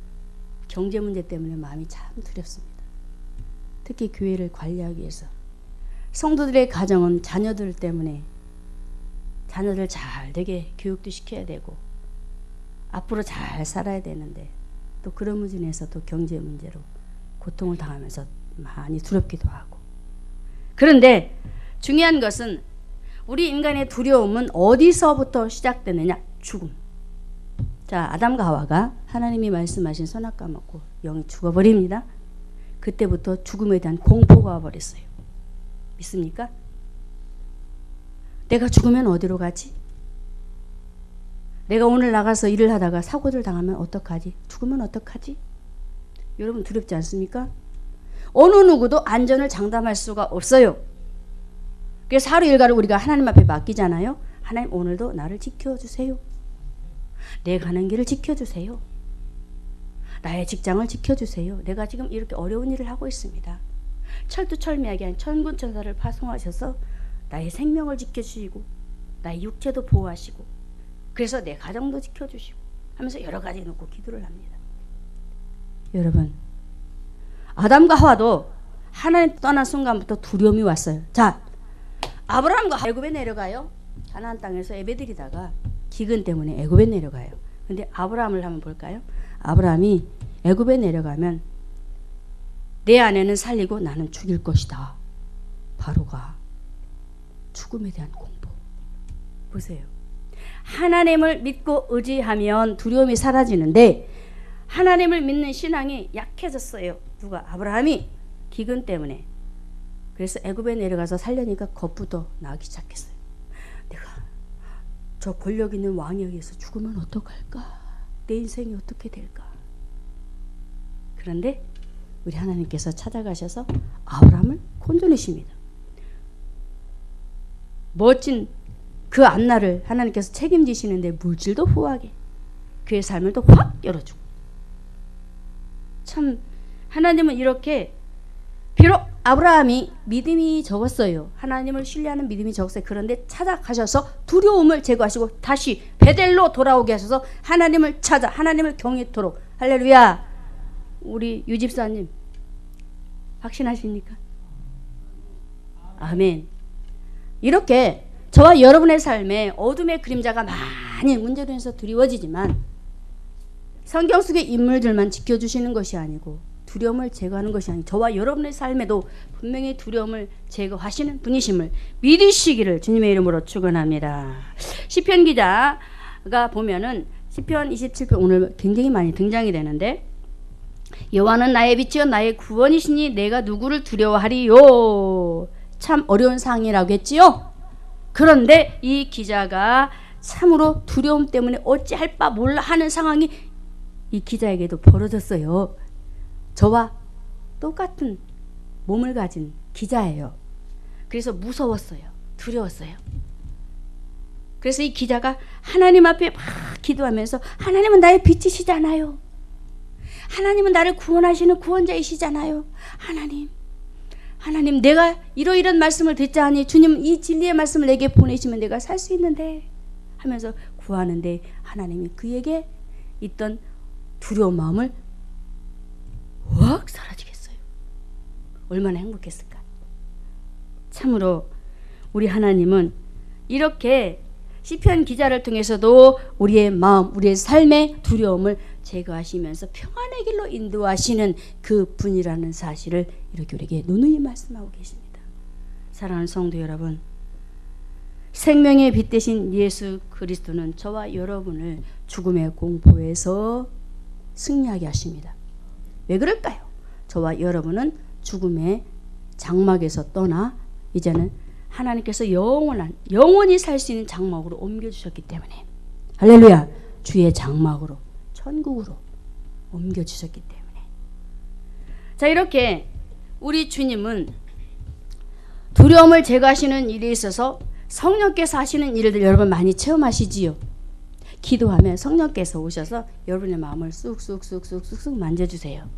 경제 문제 때문에 마음이 참 두렵습니다. 특히 교회를 관리하기 위해서 성도들의 가정은 자녀들 때문에 자녀들 잘 되게 교육도 시켜야 되고 앞으로 잘 살아야 되는데 또 그런 문제로 인해서 또 경제 문제로 고통을 당하면서 많이 두렵기도 하고. 그런데 중요한 것은 우리 인간의 두려움은 어디서부터 시작되느냐? 죽음. 자, 아담과 하와가 하나님이 말씀하신 선악과 먹고 영이 죽어버립니다. 그때부터 죽음에 대한 공포가 와버렸어요. 믿습니까? 내가 죽으면 어디로 가지? 내가 오늘 나가서 일을 하다가 사고를 당하면 어떡하지? 죽으면 어떡하지? 여러분 두렵지 않습니까? 어느 누구도 안전을 장담할 수가 없어요. 그래서 하루 일과를 우리가 하나님 앞에 맡기잖아요. 하나님 오늘도 나를 지켜주세요. 내 가는 길을 지켜주세요. 나의 직장을 지켜주세요. 내가 지금 이렇게 어려운 일을 하고 있습니다. 철두철미하게 한 천군천사를 파송하셔서 나의 생명을 지켜주시고 나의 육체도 보호하시고 그래서 내 가정도 지켜주시고 하면서 여러 가지 놓고 기도를 합니다. 여러분 아담과 하와도 하나님 떠난 순간부터 두려움이 왔어요. 자, 아브라함과 애굽에 내려가요. 가나안 땅에서 예배드리다가 기근 때문에 애굽에 내려가요. 근데 아브라함을 한번 볼까요? 아브라함이 애굽에 내려가면 내 아내는 살리고 나는 죽일 것이다. 바로가 죽음에 대한 공포. 보세요. 하나님을 믿고 의지하면 두려움이 사라지는데 하나님을 믿는 신앙이 약해졌어요. 누가? 아브라함이 기근 때문에. 그래서 애굽에 내려가서 살려니까 겁부터 나기 시작했어요. 내가 저 권력 있는 왕에 의해서 죽으면 어떡할까? 내 인생이 어떻게 될까? 그런데 우리 하나님께서 찾아가셔서 아브라함을 건져내십니다. 멋진 그 앞날을 하나님께서 책임지시는데 물질도 후하게 그의 삶을 또 확 열어주고. 참 하나님은 이렇게, 비록 아브라함이 믿음이 적었어요. 하나님을 신뢰하는 믿음이 적었어요. 그런데 찾아가셔서 두려움을 제거하시고 다시 베델로 돌아오게 하셔서 하나님을 찾아 하나님을 경외토록. 할렐루야. 우리 유집사님 확신하십니까? 아멘. 이렇게 저와 여러분의 삶에 어둠의 그림자가 많이 문제로 인해서 두려워지지만 성경 속의 인물들만 지켜주시는 것이 아니고 두려움을 제거하는 것이 아니고 저와 여러분의 삶에도 분명히 두려움을 제거하시는 분이심을 믿으시기를 주님의 이름으로 축원합니다. 시편 기자가 보면은 시편 27편 오늘 굉장히 많이 등장이 되는데, 여호와는 나의 빛이요 나의 구원이시니 내가 누구를 두려워하리요. 참 어려운 상황이라고 했지요. 그런데 이 기자가 참으로 두려움 때문에 어찌할 바 몰라 하는 상황이 이 기자에게도 벌어졌어요. 저와 똑같은 몸을 가진 기자예요. 그래서 무서웠어요. 두려웠어요. 그래서 이 기자가 하나님 앞에 막 기도하면서, 하나님은 나의 빛이시잖아요. 하나님은 나를 구원하시는 구원자이시잖아요. 하나님 내가 이러이런 말씀을 듣자니 주님 이 진리의 말씀을 내게 보내시면 내가 살 수 있는데 하면서 구하는데 하나님이 그에게 있던 두려운 마음을 확 사라지겠어요. 얼마나 행복했을까. 참으로 우리 하나님은 이렇게 시편 기자를 통해서도 우리의 마음, 우리의 삶의 두려움을 제거하시면서 평안의 길로 인도하시는 그 분이라는 사실을 이렇게 우리에게 누누이 말씀하고 계십니다. 사랑하는 성도 여러분, 생명의 빛 대신 예수 그리스도는 저와 여러분을 죽음의 공포에서 승리하게 하십니다. 왜 그럴까요? 저와 여러분은 죽음의 장막에서 떠나 이제는 하나님께서 영원히 살 수 있는 장막으로 옮겨주셨기 때문에, 할렐루야, 주의 장막으로 천국으로 옮겨주셨기 때문에. 자, 이렇게 우리 주님은 두려움을 제거하시는 일에 있어서 성령께서 하시는 일들 여러분 많이 체험하시지요. 기도하면 성령께서 오셔서 여러분의 마음을 쑥쑥 만져주세요.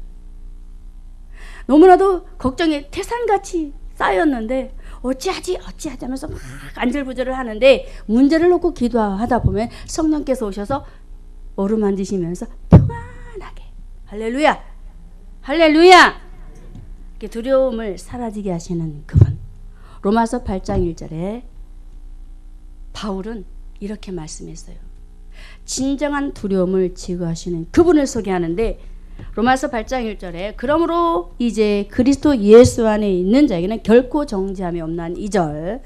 너무나도 걱정이 태산같이 쌓였는데 어찌하지 하면서 막 안절부절을 하는데 문제를 놓고 기도하다 보면 성령께서 오셔서 어루만지시면서 평안하게, 할렐루야, 이렇게 두려움을 사라지게 하시는 그분. 로마서 8장 1절에 바울은 이렇게 말씀했어요. 진정한 두려움을 제거하시는 그분을 소개하는데, 로마서 8장 1절에 그러므로 이제 그리스도 예수 안에 있는 자에게는 결코 정죄함이 없나니 2절,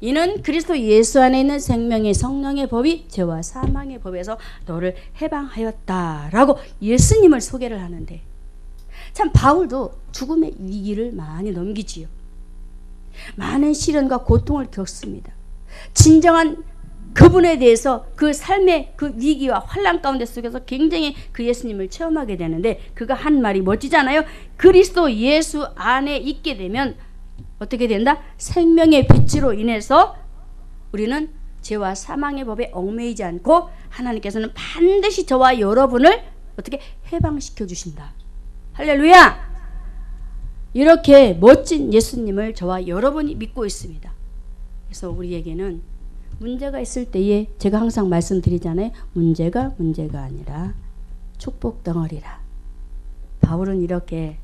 이는 그리스도 예수 안에 있는 생명의 성령의 법이 죄와 사망의 법에서 너를 해방하였다라고 예수님을 소개를 하는데, 참 바울도 죽음의 위기를 많이 넘기지요. 많은 시련과 고통을 겪습니다. 진정한 그분에 대해서 그 삶의 그 위기와 환난 가운데 속에서 굉장히 그 예수님을 체험하게 되는데, 그가 한 말이 멋지잖아요. 그리스도 예수 안에 있게 되면 어떻게 된다? 생명의 빛으로 인해서 우리는 죄와 사망의 법에 얽매이지 않고 하나님께서는 반드시 저와 여러분을 어떻게 해방시켜 주신다. 할렐루야! 이렇게 멋진 예수님을 저와 여러분이 믿고 있습니다. 그래서 우리에게는 문제가 있을 때에 제가 항상 말씀드리잖아요. 문제가 아니라 축복 덩어리라. 바울은 이렇게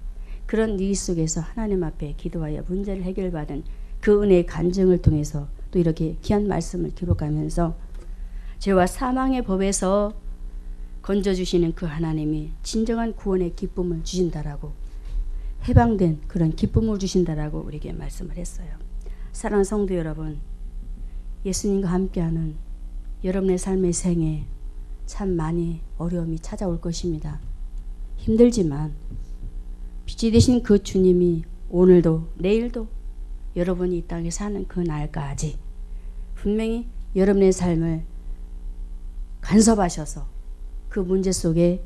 그런 위기 속에서 하나님 앞에 기도하여 문제를 해결받은 그 은혜의 간증을 통해서 또 이렇게 귀한 말씀을 기록하면서 죄와 사망의 법에서 건져주시는 그 하나님이 진정한 구원의 기쁨을 주신다라고, 해방된 그런 기쁨을 주신다라고 우리에게 말씀을 했어요. 사랑하는 성도 여러분, 예수님과 함께하는 여러분의 삶의 생에 참 많이 어려움이 찾아올 것입니다. 힘들지만 빛이 되신 그 주님이 오늘도 내일도 여러분이 이 땅에 사는 그 날까지 분명히 여러분의 삶을 간섭하셔서 그 문제 속에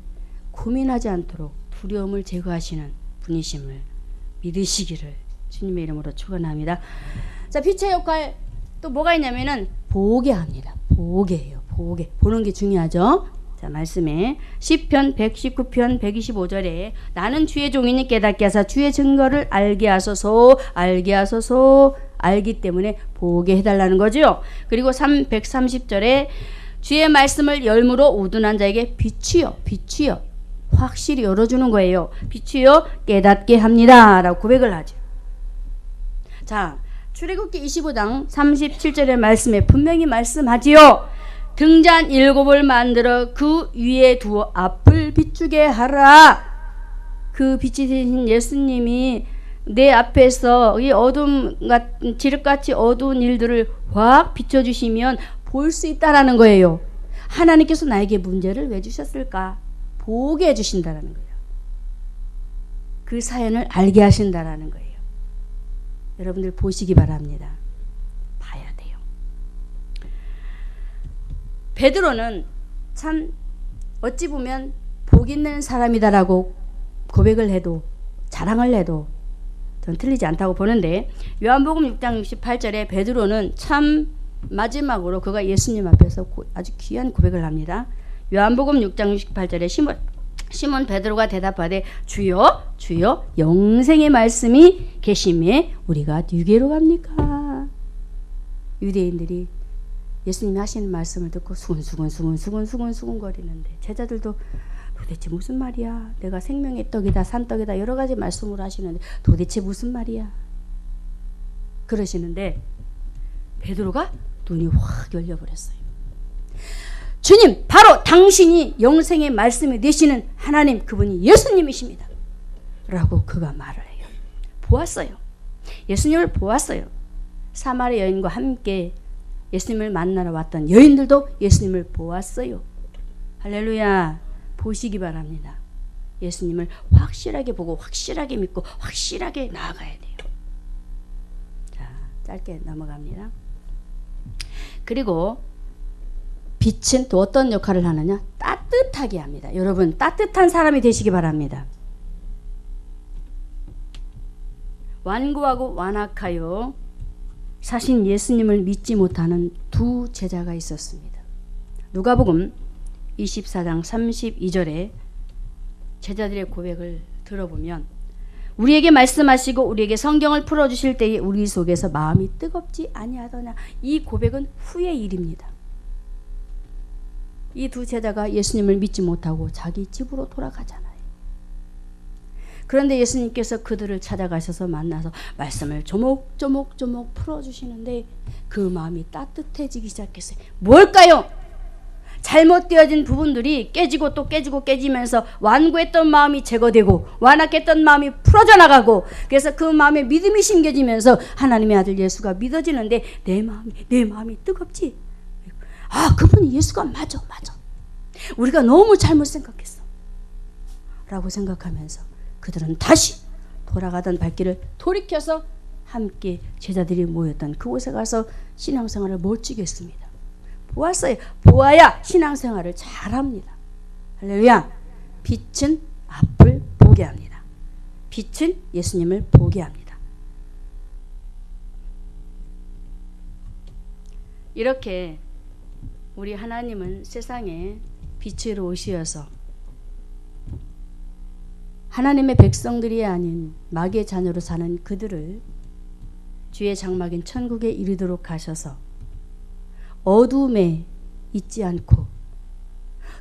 고민하지 않도록 두려움을 제거하시는 분이심을 믿으시기를 주님의 이름으로 축원합니다. 자, 빛의 역할 또 뭐가 있냐면은 보게 합니다. 보게예요. 보게. 보는 게 중요하죠. 자, 말씀에 시편 119편 125절에 나는 주의 종이니 깨닫게 하사 주의 증거를 알게 하소서 알게 하소서 알기 때문에 보게 해달라는 거죠. 그리고 130절에 주의 말씀을 열무로 우둔한 자에게 빛이요 빛이요 확실히 열어주는 거예요. 빛이요 깨닫게 합니다 라고 고백을 하죠. 자, 출애굽기 25장 37절의 말씀에 분명히 말씀하지요. 등잔 7을 만들어 그 위에 두어 앞을 비추게 하라. 그 빛이 되신 예수님이 내 앞에서 이 어둠 같은 지륵같이 어두운 일들을 확 비춰주시면 볼 수 있다라는 거예요. 하나님께서 나에게 문제를 왜 주셨을까? 보게 해주신다라는 거예요. 그 사연을 알게 하신다라는 거예요. 여러분들 보시기 바랍니다. 봐야 돼요. 베드로는 참 어찌 보면 복 있는 사람이다라고 고백을 해도 자랑을 해도 전 틀리지 않다고 보는데 요한복음 6장 68절에 베드로는 참 마지막으로 그가 예수님 앞에서 아주 귀한 고백을 합니다. 요한복음 6장 68절에 시몬 베드로가 대답하되 주여 주여 영생의 말씀이 계심에 우리가 누게로 갑니까? 유대인들이 예수님이 하시는 말씀을 듣고 수근수근 거리는데 제자들도 도대체 무슨 말이야? 내가 생명의 떡이다 산떡이다 여러 가지 말씀을 하시는데 도대체 무슨 말이야? 그러시는데 베드로가 눈이 확 열려버렸어요. 주님, 바로 당신이 영생의 말씀이 되시는 하나님, 그분이 예수님이십니다 라고 그가 말을 해요. 보았어요. 예수님을 보았어요. 사마리아 여인과 함께 예수님을 만나러 왔던 여인들도 예수님을 보았어요. 할렐루야. 보시기 바랍니다. 예수님을 확실하게 보고 확실하게 믿고 확실하게 나아가야 돼요. 자, 짧게 넘어갑니다. 그리고 빛은 또 어떤 역할을 하느냐? 따뜻하게 합니다. 여러분 따뜻한 사람이 되시기 바랍니다. 완고하고 완악하여 사신 예수님을 믿지 못하는 두 제자가 있었습니다. 누가복음 24장 32절에 제자들의 고백을 들어보면 우리에게 말씀하시고 우리에게 성경을 풀어주실 때에 우리 속에서 마음이 뜨겁지 아니하더냐. 이 고백은 후의 일입니다. 이 두 제자가 예수님을 믿지 못하고 자기 집으로 돌아가잖아요. 그런데 예수님께서 그들을 찾아가셔서 만나서 말씀을 조목조목 풀어주시는데 그 마음이 따뜻해지기 시작했어요. 뭘까요? 잘못되어진 부분들이 깨지고 또 깨지고 깨지면서 완고했던 마음이 제거되고 완악했던 마음이 풀어져 나가고 그래서 그 마음에 믿음이 심겨지면서 하나님의 아들 예수가 믿어지는데 내 마음이 뜨겁지. 아, 그분이 예수가 맞아. 우리가 너무 잘못 생각했어 라고 생각하면서 그들은 다시 돌아가던 발길을 돌이켜서 함께 제자들이 모였던 그곳에 가서 신앙생활을 멋지게 했습니다. 보았어요. 보아야 신앙생활을 잘합니다. 할렐루야. 빛은 앞을 보게 합니다. 빛은 예수님을 보게 합니다. 이렇게 우리 하나님은 세상에 빛으로 오시어서 하나님의 백성들이 아닌 마귀의 자녀로 사는 그들을 주의 장막인 천국에 이르도록 하셔서 어둠에 있지 않고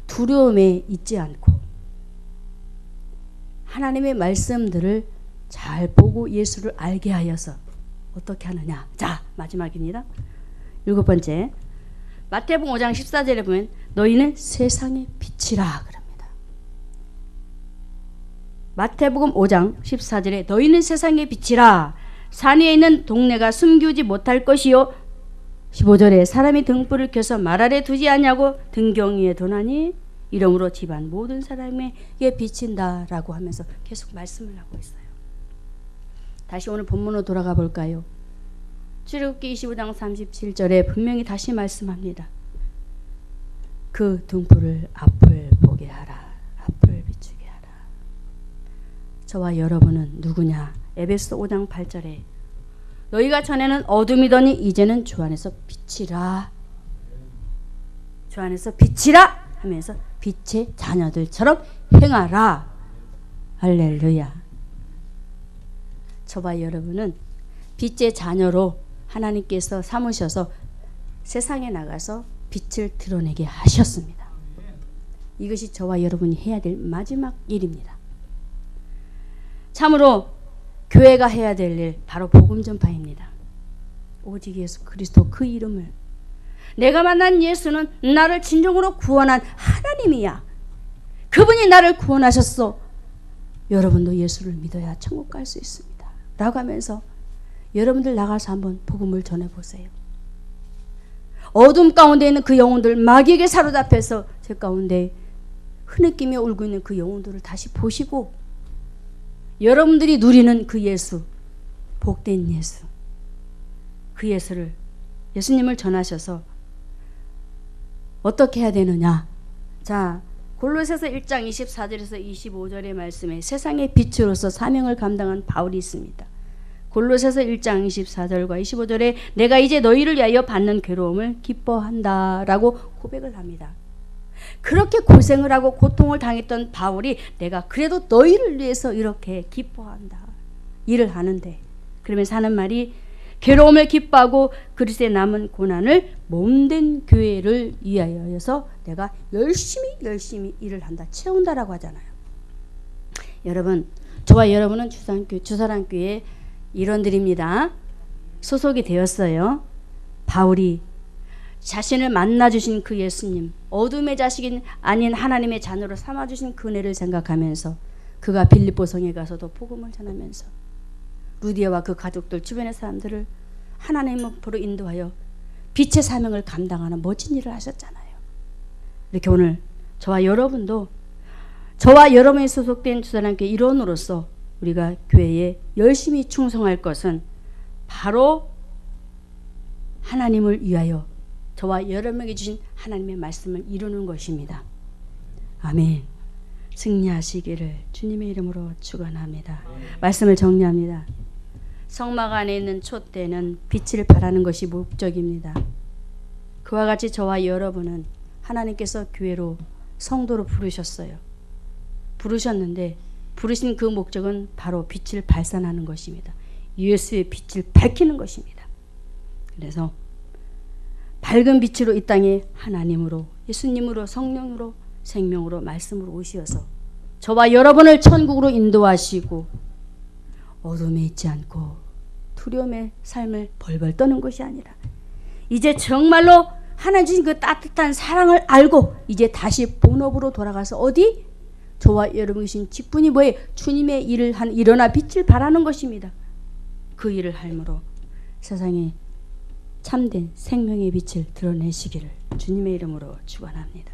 두려움에 있지 않고 하나님의 말씀들을 잘 보고 예수를 알게 하여서 어떻게 하느냐. 자, 마지막입니다. 7번째 마태복음 5장 14절에 보면 너희는 세상의 빛이라 그럽니다. 마태복음 5장 14절에 너희는 세상의 빛이라 산 위에 있는 동네가 숨기지 못할 것이요 15절에 사람이 등불을 켜서 말 아래 두지 않냐고 등경 위에 두나니 이러므로 집안 모든 사람에게 비친다라고 하면서 계속 말씀을 하고 있어요. 다시 오늘 본문으로 돌아가 볼까요? 출애굽기 25장 37절에 분명히 다시 말씀합니다. 그 등불을 앞을 보게 하라. 앞을 비추게 하라. 저와 여러분은 누구냐? 에베소 5장 8절에 너희가 전에는 어둠이더니 이제는 주 안에서 빛이라. 주 안에서 빛이라 하면서 빛의 자녀들처럼 행하라. 할렐루야. 저와 여러분은 빛의 자녀로 하나님께서 삼으셔서 세상에 나가서 빛을 드러내게 하셨습니다. 이것이 저와 여러분이 해야 될 마지막 일입니다. 참으로 교회가 해야 될 일 바로 복음 전파입니다. 오직 예수 그리스도 그 이름을, 내가 만난 예수는 나를 진정으로 구원한 하나님이야. 그분이 나를 구원하셨어. 여러분도 예수를 믿어야 천국 갈 수 있습니다. 라고 하면서 여러분들 나가서 한번 복음을 전해보세요. 어둠 가운데 있는 그 영혼들, 마귀에게 사로잡혀서 제 가운데 흐느끼며 울고 있는 그 영혼들을 다시 보시고 여러분들이 누리는 그 예수, 복된 예수, 그 예수를, 예수님을 전하셔서 어떻게 해야 되느냐. 자, 골로새서 1장 24절에서 25절의 말씀에 세상의 빛으로서 사명을 감당한 바울이 있습니다. 골로새서 1장 24절과 25절에 내가 이제 너희를 위하여 받는 괴로움을 기뻐한다 라고 고백을 합니다. 그렇게 고생을 하고 고통을 당했던 바울이 내가 그래도 너희를 위해서 이렇게 기뻐한다 일을 하는데, 그러면서 하는 말이 괴로움을 기뻐하고 그리스도의 남은 고난을 몸된 교회를 위하여서 내가 열심히 일을 한다, 채운다라고 하잖아요. 여러분, 저와 여러분은 주사랑교회 일원들입니다. 소속이 되었어요. 바울이 자신을 만나주신 그 예수님, 어둠의 자식인 아닌 하나님의 자녀로 삼아주신 그 은혜를 생각하면서 그가 빌립보 성에 가서도 복음을 전하면서 루디아와 그 가족들, 주변의 사람들을 하나님 앞으로 인도하여 빛의 사명을 감당하는 멋진 일을 하셨잖아요. 이렇게 오늘 저와 여러분도, 저와 여러분이 소속된 주사랑교회 일원으로서 우리가 교회에 열심히 충성할 것은 바로 하나님을 위하여 저와 여러분에게 주신 하나님의 말씀을 이루는 것입니다. 아멘. 승리하시기를 주님의 이름으로 축원합니다. 말씀을 정리합니다. 성막 안에 있는 촛대는 빛을 발하는 것이 목적입니다. 그와 같이 저와 여러분은 하나님께서 교회로, 성도로 부르셨어요. 부르셨는데 부르신 그 목적은 바로 빛을 발산하는 것입니다. 예수의 빛을 밝히는 것입니다. 그래서 밝은 빛으로 이 땅에 하나님으로, 예수님으로, 성령으로, 생명으로, 말씀으로 오시어서 저와 여러분을 천국으로 인도하시고 어둠에 있지 않고 두려움의 삶을 벌벌 떠는 것이 아니라 이제 정말로 하나님 주신 그 따뜻한 사랑을 알고 이제 다시 본업으로 돌아가서 어디? 저와 여러분이 주신 직분이 뭐예요? 주님의 일을 한 일어나 빛을 발하는 것입니다. 그 일을 함으로 세상에 참된 생명의 빛을 드러내시기를 주님의 이름으로 축원합니다.